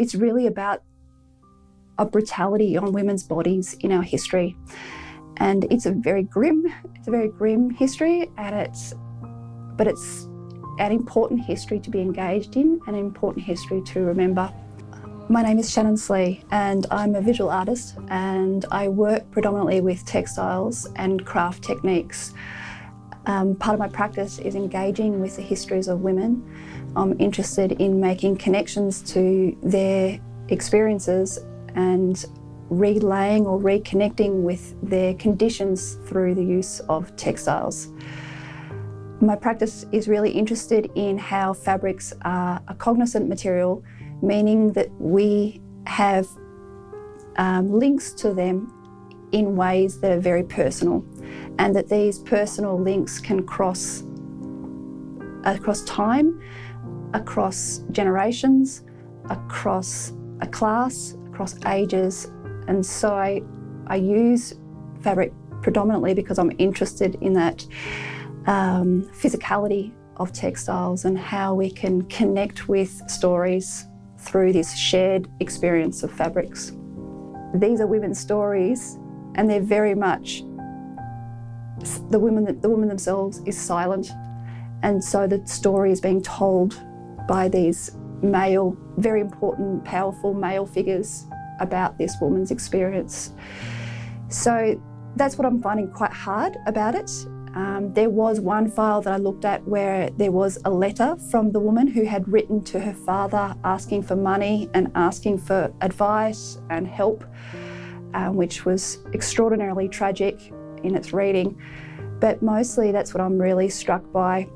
it's really about a brutality on women's bodies in our history. And it's a very grim history, and it's an important history to be engaged in, an important history to remember. My name is Shannon Slee, and I'm a visual artist, and I work predominantly with textiles and craft techniques. Part of my practice is engaging with the histories of women. I'm interested in making connections to their experiences and relaying or reconnecting with their conditions through the use of textiles. My practice is really interested in how fabrics are a cognizant material, meaning that we have links to them in ways that are very personal, and that these personal links can cross across time, across generations, across a class, across ages. And so I use fabric predominantly because I'm interested in that physicality of textiles and how we can connect with stories through this shared experience of fabrics. These are women's stories, and they're very much the woman themselves is silent, and so the story is being told by these male, very important, powerful male figures about this woman's experience. So that's what I'm finding quite hard about it. There was one file that I looked at where there was a letter from the woman who had written to her father asking for money and asking for advice and help, which was extraordinarily tragic in its reading. But mostly that's what I'm really struck by.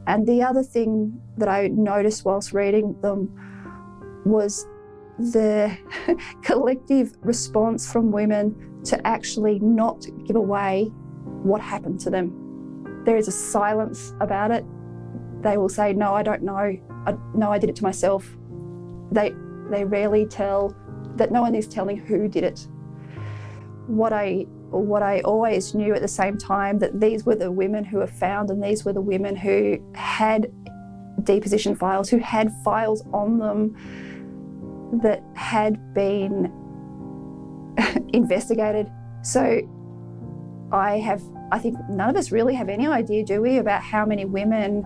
And the other thing that I noticed whilst reading them was the collective response from women to actually not give away what happened to them. There is a silence about it. They will say, no, I don't know. No, I did it to myself. They rarely tell that no one is telling who did it. What I always knew at the same time, that these were the women who were found, and these were the women who had deposition files, who had files on them that had been investigated. So I think none of us really have any idea, do we, about how many women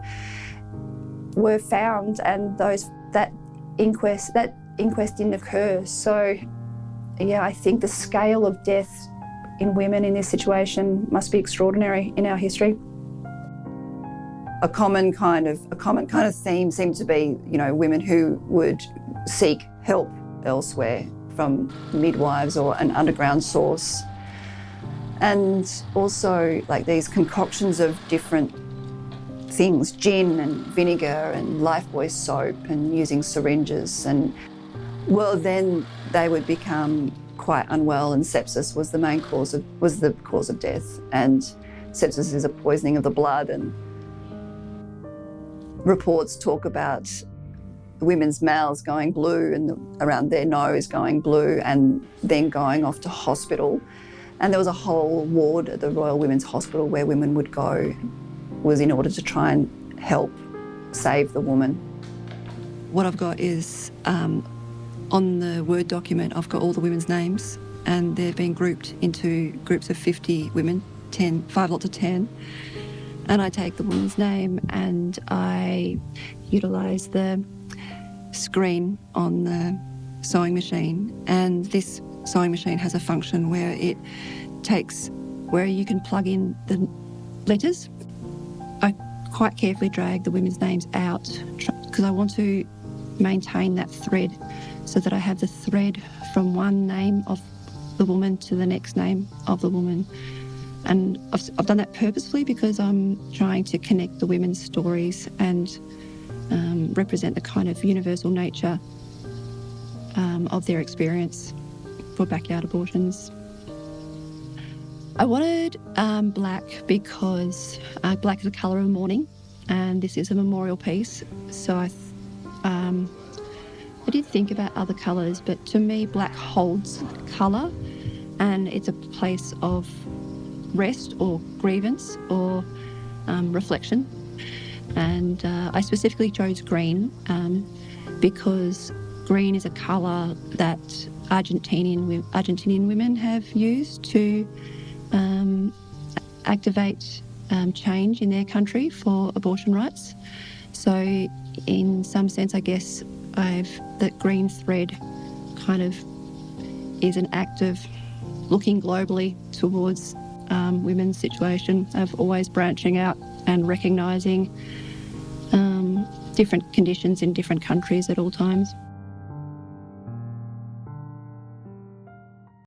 were found, and that inquest didn't occur. So yeah, I think the scale of death in women in this situation must be extraordinary in our history. A common kind of theme seemed to be, women who would seek help elsewhere from midwives or an underground source. And also like these concoctions of different things, gin and vinegar and Lifebuoy soap, and using syringes. And well, then they would become quite unwell, and sepsis was the cause of death. And sepsis is a poisoning of the blood, and reports talk about women's mouths going blue and around their nose going blue, and then going off to hospital. And there was a whole ward at the Royal Women's Hospital where women would go, was in order to try and help save the woman. What I've got is, on the Word document, I've got all the women's names, and they've been grouped into groups of 50 women, 5 lots of 10. And I take the woman's name and I utilise the screen on the sewing machine. And this sewing machine has a function where it takes, where you can plug in the letters. I quite carefully drag the women's names out because I want to maintain that thread, so that I have the thread from one name of the woman to the next name of the woman. And I've done that purposefully because I'm trying to connect the women's stories and represent the kind of universal nature of their experience for backyard abortions. I wanted black because black is the colour of mourning, and this is a memorial piece. So I did think about other colours, but to me black holds colour, and it's a place of rest or grievance or reflection. And I specifically chose green because green is a colour that Argentinian women have used to activate change in their country for abortion rights. So in some sense, I guess that green thread kind of is an act of looking globally towards women's situation, of always branching out and recognising different conditions in different countries at all times.